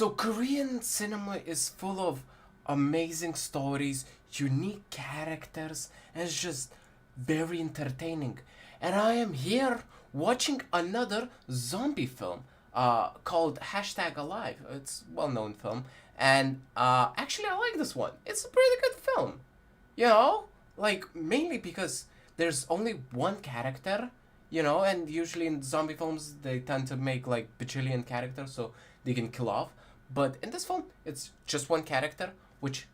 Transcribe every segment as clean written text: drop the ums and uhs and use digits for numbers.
So Korean cinema is full of amazing stories, unique characters, and it's just very entertaining. And I am here watching another zombie film called Hashtag Alive. It's a well-known film, and actually I like this one. It's a pretty good film. You know, like mainly because there's only one character, and usually in zombie films they tend to make like bajillion characters so they can kill off. But in this film, it's just one character, which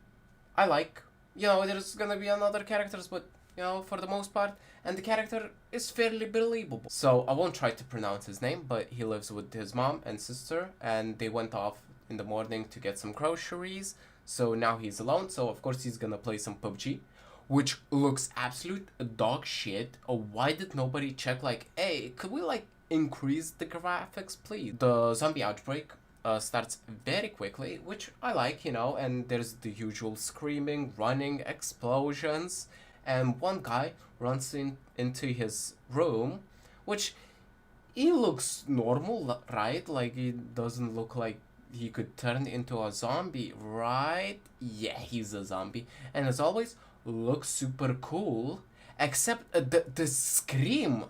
I like. There's gonna be another characters, but for the most part, and the character is fairly believable. So I won't try to pronounce his name, but he lives with his mom and sister, and they went off in the morning to get some groceries. So now he's alone. So of course he's gonna play some PUBG, which looks absolute dog shit. Why did nobody check like, hey, could we like increase the graphics, please? The zombie outbreak starts very quickly, which I like, and there's the usual screaming, running, explosions, and one guy runs into his room, which he looks normal, right? Like he doesn't look like he could turn into a zombie, right? Yeah, he's a zombie, and as always, looks super cool, except the scream.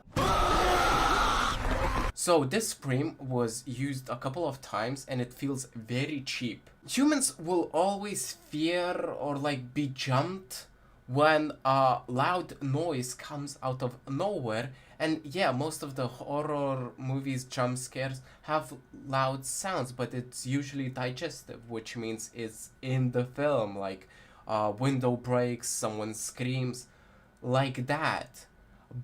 So this scream was used a couple of times and it feels very cheap. Humans will always fear or like be jumped when a loud noise comes out of nowhere. And yeah, most of the horror movies jump scares have loud sounds, but it's usually digestive, which means it's in the film, like window breaks, someone screams, like that.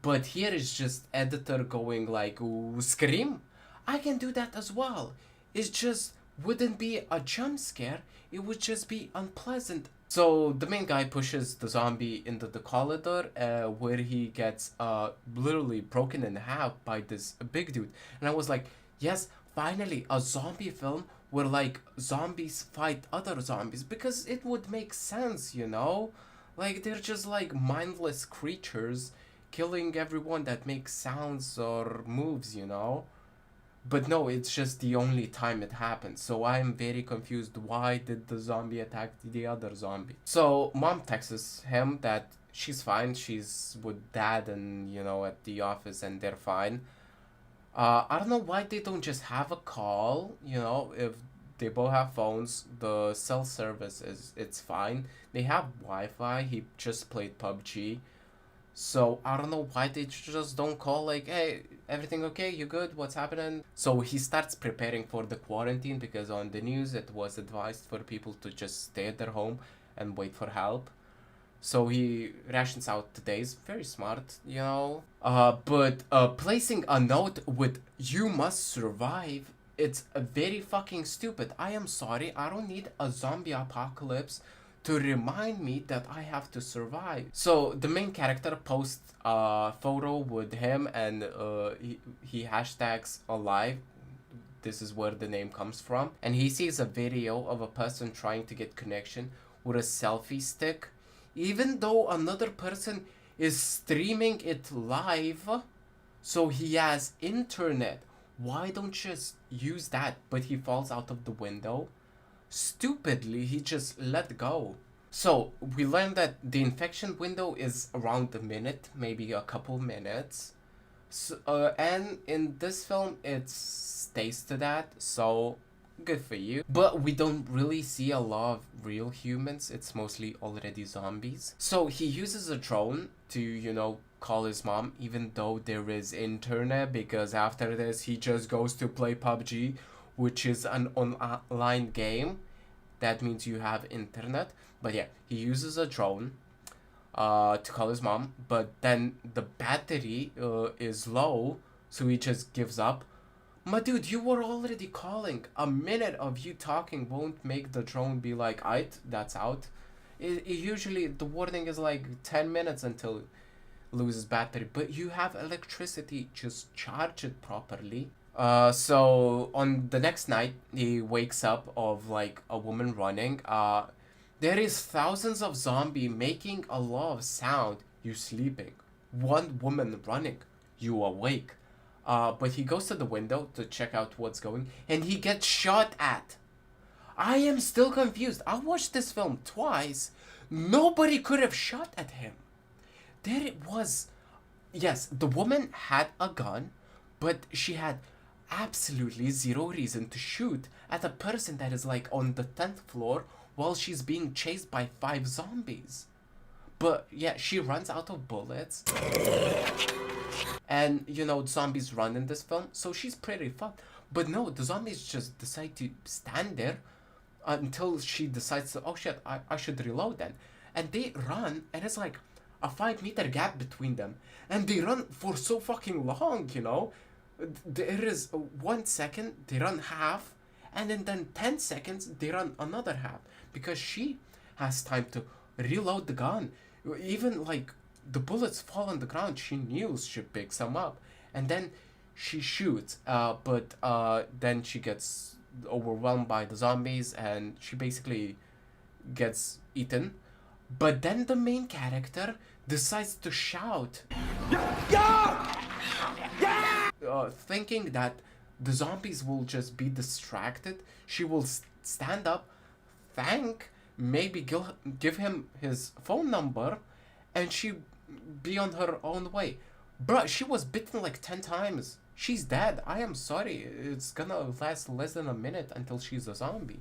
But here is just editor going like, ooh, scream? I can do that as well. It just wouldn't be a jump scare, it would just be unpleasant. So the main guy pushes the zombie into the corridor where he gets literally broken in half by this big dude. And I was like, yes, finally a zombie film where like zombies fight other zombies, because it would make sense, Like they're just like mindless creatures killing everyone that makes sounds or moves. But no, it's just the only time it happens. So I'm very confused. Why did the zombie attack the other zombie? So mom texts him that she's fine. She's with dad and, at the office and they're fine. I don't know why they don't just have a call, if they both have phones, the cell service it's fine. They have Wi-Fi. He just played PUBG. So I don't know why they just don't call like, hey, everything okay? You good? What's happening? So he starts preparing for the quarantine because on the news it was advised for people to just stay at their home and wait for help. So he rations out the days. Very smart, But placing a note with "you must survive," it's very fucking stupid. I am sorry. I don't need a zombie apocalypse to remind me that I have to survive. So the main character posts a photo with him and he hashtags alive. This is where the name comes from. And he sees a video of a person trying to get connection with a selfie stick, even though another person is streaming it live. So he has internet. Why don't you just use that? But he falls out of the window. Stupidly, he just let go. So we learned that the infection window is around a minute, maybe a couple minutes. So, and in this film, it stays to that, so good for you. But we don't really see a lot of real humans, it's mostly already zombies. So he uses a drone to, call his mom, even though there is internet, because after this, he just goes to play PUBG, which is an online game. That means you have internet. But yeah, he uses a drone to call his mom, but then the battery is low, so he just gives up. My dude, you were already calling. A minute of you talking won't make the drone be like, "Aight, that's out." It usually, the warning is like 10 minutes until it loses battery, but you have electricity, just charge it properly. So on the next night, he wakes up of like a woman running. There is thousands of zombie making a lot of sound. You sleeping. One woman running. You awake. But he goes to the window to check out what's going, and he gets shot at. I am still confused. I watched this film twice. Nobody could have shot at him. There it was. Yes, the woman had a gun, but she had absolutely zero reason to shoot at a person that is like on the 10th floor while she's being chased by 5 zombies. But yeah, she runs out of bullets. And you know, zombies run in this film, so she's pretty fucked. But no, the zombies just decide to stand there until she decides to, oh shit, I should reload then. And they run, and it's like a 5 meter gap between them. And they run for so fucking long, you know? There is 1 second, they run half, and then 10 seconds, they run another half. Because she has time to reload the gun. Even like the bullets fall on the ground, she kneels, she picks them up. And then she shoots, but then she gets overwhelmed by the zombies and she basically gets eaten. But then the main character decides to shout, thinking that the zombies will just be distracted. She will stand up, thank, maybe give him his phone number, and she be on her own way. Bruh, she was bitten like 10 times. She's dead. I am sorry. It's gonna last less than a minute until she's a zombie.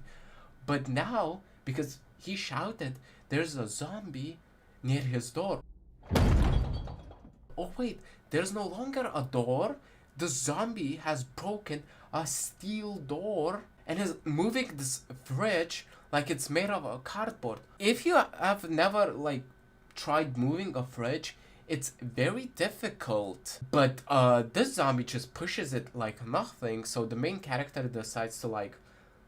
But now, because he shouted, there's a zombie near his door. Oh wait, there's no longer a door. The zombie has broken a steel door and is moving this fridge like it's made of a cardboard. If you have never like tried moving a fridge, it's very difficult. But this zombie just pushes it like nothing, so the main character decides to like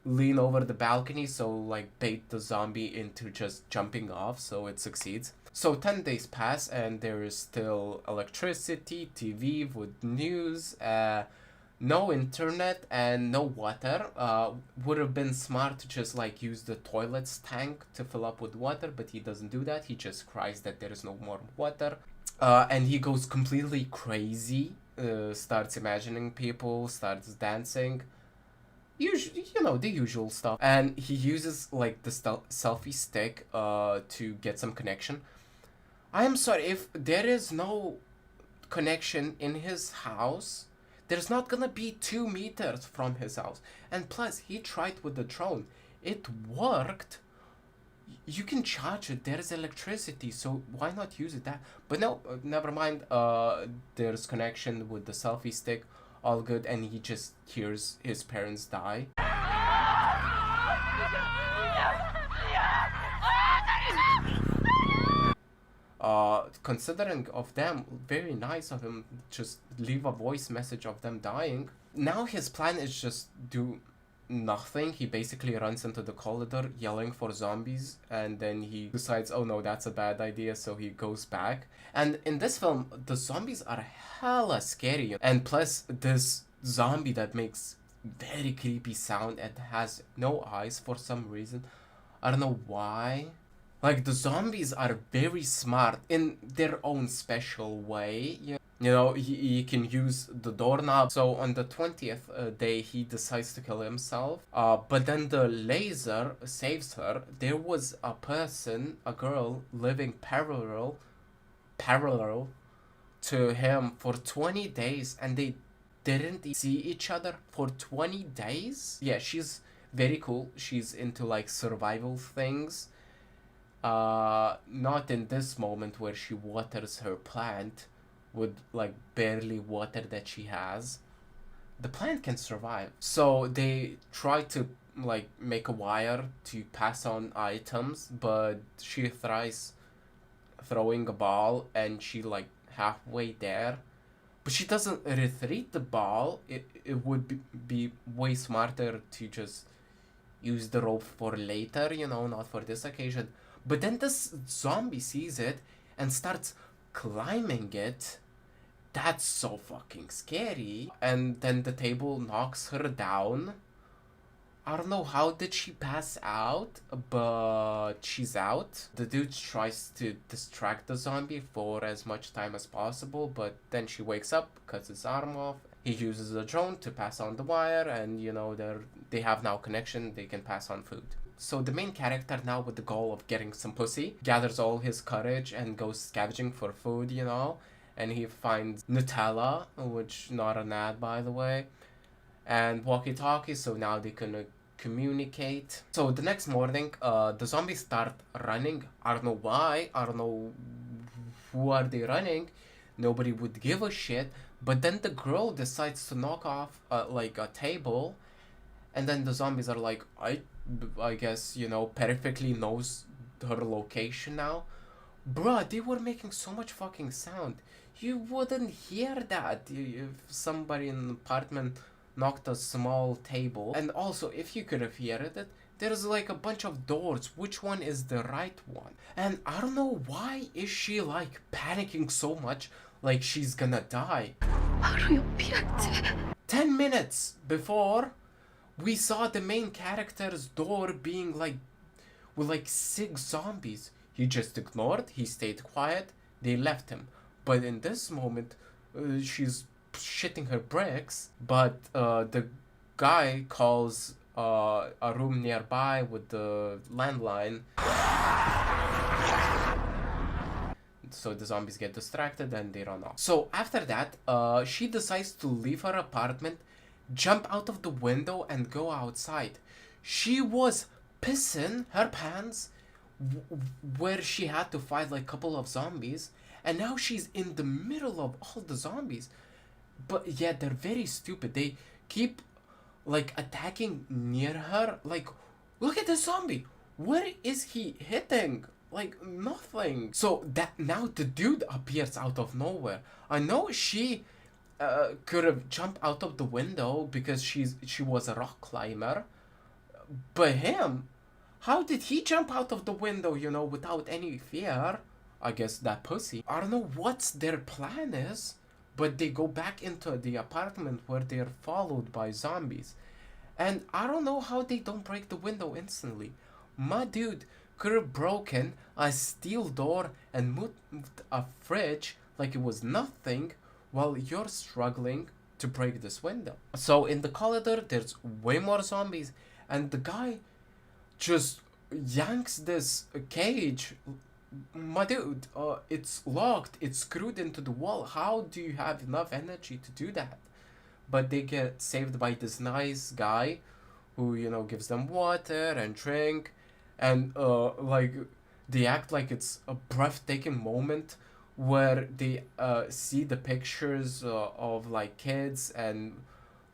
lean over the balcony, so like bait the zombie into just jumping off, so it succeeds. So 10 days pass and there is still electricity, TV with news, no internet and no water. Would have been smart to just like use the toilet's tank to fill up with water, but he doesn't do that. He just cries that there is no more water. And he goes completely crazy, starts imagining people, starts dancing. Usually, you know, the usual stuff. And he uses like the selfie stick to get some connection. I am sorry, if there is no connection in his house, there's not gonna be 2 meters from his house. And plus, he tried with the drone. It worked. You can charge it. There's electricity, so why not use it that? But no, never mind. There's connection with the selfie stick. All good, and he just hears his parents die. Considering of them, very nice of him, just leave a voice message of them dying. Now his plan is just do nothing. He basically runs into the corridor yelling for zombies, and then he decides, oh no, that's a bad idea, so he goes back. And in this film, the zombies are hella scary, and plus this zombie that makes very creepy sound and has no eyes for some reason. I don't know why. Like, the zombies are very smart in their own special way. You know, he can use the doorknob. So on the 20th day, he decides to kill himself. But then the laser saves her. There was a person, a girl, living parallel to him for 20 days. And they didn't see each other for 20 days. Yeah, she's very cool. She's into, like, survival things. Not in this moment where she waters her plant with like barely water that she has. The plant can survive. So they try to like make a wire to pass on items, but she tries throwing a ball and she like halfway there. But she doesn't retrieve the ball. It would be way smarter to just use the rope for later, you know, not for this occasion. But then this zombie sees it and starts climbing it. That's so fucking scary. And then the table knocks her down. I don't know how did she pass out, but she's out. The dude tries to distract the zombie for as much time as possible, but then she wakes up, cuts his arm off, He uses a drone to pass on the wire, and they have now connection. They can pass on food. So the main character, now with the goal of getting some pussy, gathers all his courage and goes scavenging for food, and he finds Nutella, which not an ad by the way, and walkie-talkie, so now they can communicate. So the next morning, the zombies start running. I don't know why. I don't know who are they running. Nobody would give a shit. But then the girl decides to knock off like a table, and then the zombies are like, I guess perfectly knows her location now. Bruh, they were making so much fucking sound. You wouldn't hear that if somebody in an apartment knocked a small table. And also, if you could have heard it, there's like a bunch of doors. Which one is the right one? And I don't know, why is she like panicking so much, like she's gonna die? 10 minutes before, we saw the main character's door being like with like 6 zombies. He just ignored, he stayed quiet, they left him. But in this moment, she's shitting her bricks, but the guy calls a room nearby with the landline. So the zombies get distracted and they run off. So after that, she decides to leave her apartment, jump out of the window and go outside. She was pissing her pants where she had to fight like a couple of zombies, and now she's in the middle of all the zombies. But yeah, they're very stupid. They keep like attacking near her. Like, look at the zombie. Where is he hitting? Like nothing. So that now the dude appears out of nowhere. I know she could have jumped out of the window because she was a rock climber, but him, how did he jump out of the window, without any fear? I guess that pussy. I don't know what's their plan is, but they go back into the apartment where they're followed by zombies. And I don't know how they don't break the window instantly. My dude could have broken a steel door and moved a fridge like it was nothing while you're struggling to break this window. So in the corridor, there's way more zombies, and the guy just yanks this cage. My dude, it's locked, it's screwed into the wall. How do you have enough energy to do that? But they get saved by this nice guy who, gives them water and drink, and like they act like it's a breathtaking moment where they see the pictures of like kids and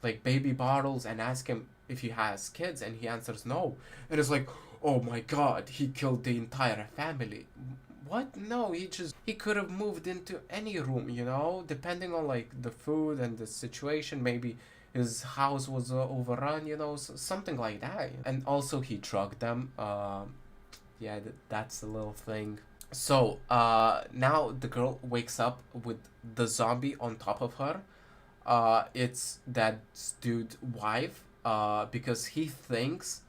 like baby bottles and ask him if he has kids, and he answers no, and it's like, oh my god, he killed the entire family. What? No, he could have moved into any room, depending on like the food and the situation. Maybe his house was overrun, something like that. And also he drugged them. Yeah, that's a little thing. So now the girl wakes up with the zombie on top of her. It's that dude's wife, because he thinks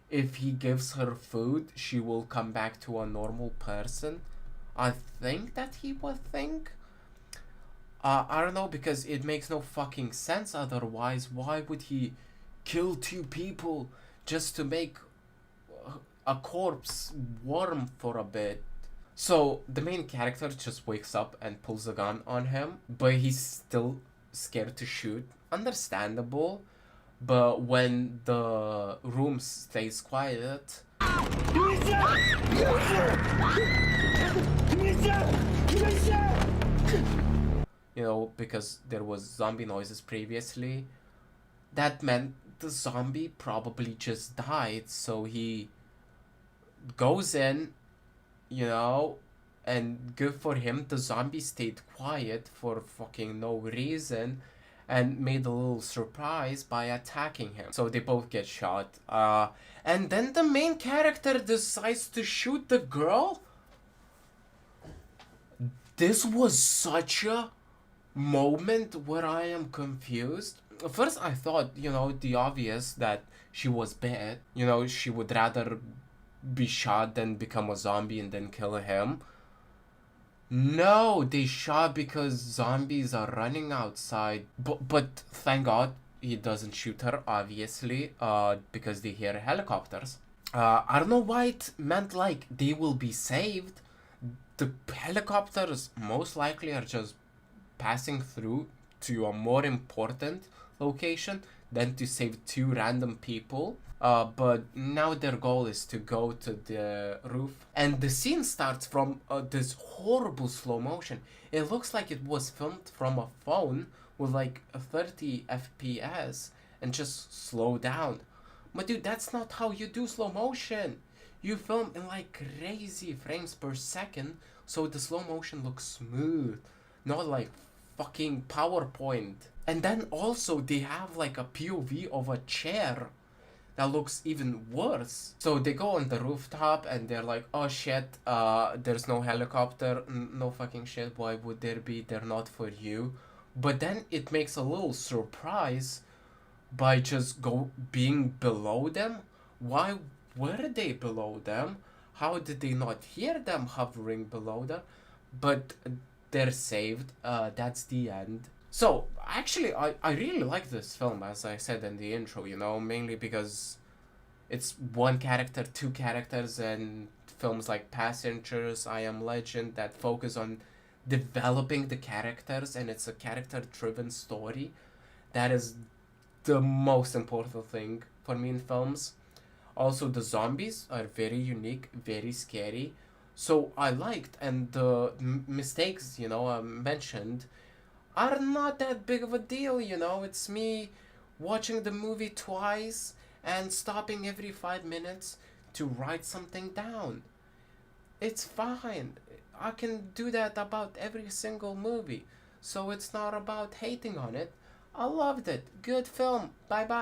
if he gives her food, she will come back to a normal person. I think that he would think. I don't know, because it makes no fucking sense otherwise. Why would he kill 2 people just to make a corpse warm for a bit? So the main character just wakes up and pulls a gun on him, but he's still scared to shoot. Understandable. But when the room stays quiet, because there was zombie noises previously, that meant the zombie probably just died. So he goes in, and good for him, the zombie stayed quiet for fucking no reason and made a little surprise by attacking him. So they both get shot. And then the main character decides to shoot the girl. This was such a moment where I am confused. First I thought, the obvious, that she was bad. She would rather be shot than become a zombie and then kill him. No, they shot because zombies are running outside. But thank God he doesn't shoot her, obviously, because they hear helicopters. I don't know why it meant like they will be saved. The helicopters most likely are just passing through to a more important location than to save two random people. But now their goal is to go to the roof. And the scene starts from this horrible slow motion. It looks like it was filmed from a phone with like a 30 FPS and just slow down. But dude, that's not how you do slow motion. You film in like crazy frames per second so the slow motion looks smooth, not like fucking PowerPoint. And then also they have like a POV of a chair that looks even worse. So they go on the rooftop and they're like, oh shit, there's no helicopter. No fucking shit, why would there be? They're not for you. But then it makes a little surprise by just being below them. Why were they below them? How did they not hear them hovering below them? But they're saved. That's the end. So actually, I really like this film, as I said in the intro. Mainly because it's one character, two characters, and films like Passengers, I Am Legend that focus on developing the characters, and it's a character-driven story. That is the most important thing for me in films. Also, the zombies are very unique, very scary. So I liked, and the mistakes, mentioned are not that big of a deal. It's me watching the movie twice and stopping every 5 minutes to write something down. It's fine. I can do that about every single movie. So it's not about hating on it. I loved it. Good film. Bye bye.